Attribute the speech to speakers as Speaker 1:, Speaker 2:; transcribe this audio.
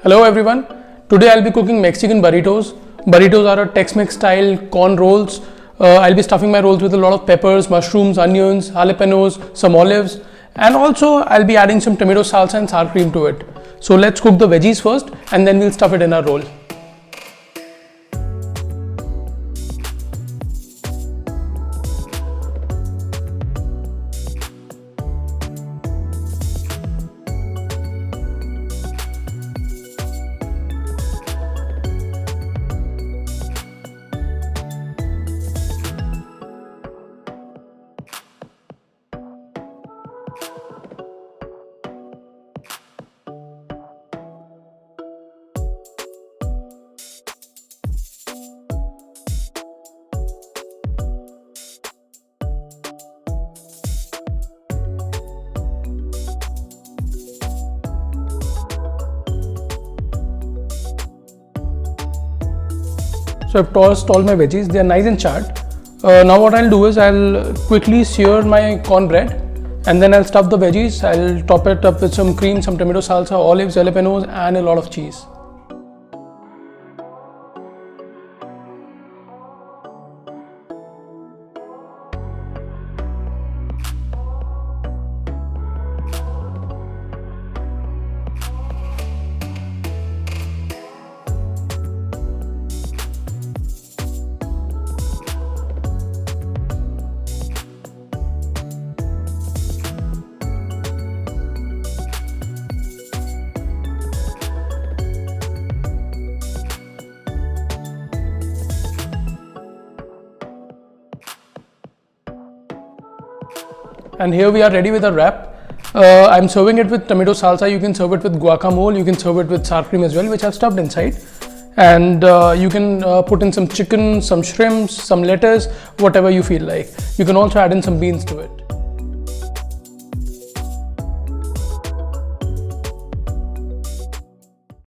Speaker 1: Hello everyone. Today I'll be cooking Mexican burritos. Burritos are a Tex-Mex style corn rolls. I'll be stuffing my rolls with a lot of peppers, mushrooms, onions, jalapenos, some olives, and also I'll be adding some tomato salsa and sour cream to it. So let's cook the veggies first and then we'll stuff it in our roll. So I've tossed all my veggies, they are nice and charred. Now what I'll do is I'll quickly sear my cornbread and then I'll stuff the veggies. I'll top it up with some cream, some tomato salsa, olives, jalapenos and a lot of cheese. And here we are ready with a wrap. I'm serving it with tomato salsa. You can serve it with guacamole, you can serve it with sour cream as well, which I've stuffed inside. And you can put in some chicken, some shrimps, some lettuce, whatever you feel like. You can also add in some beans to it.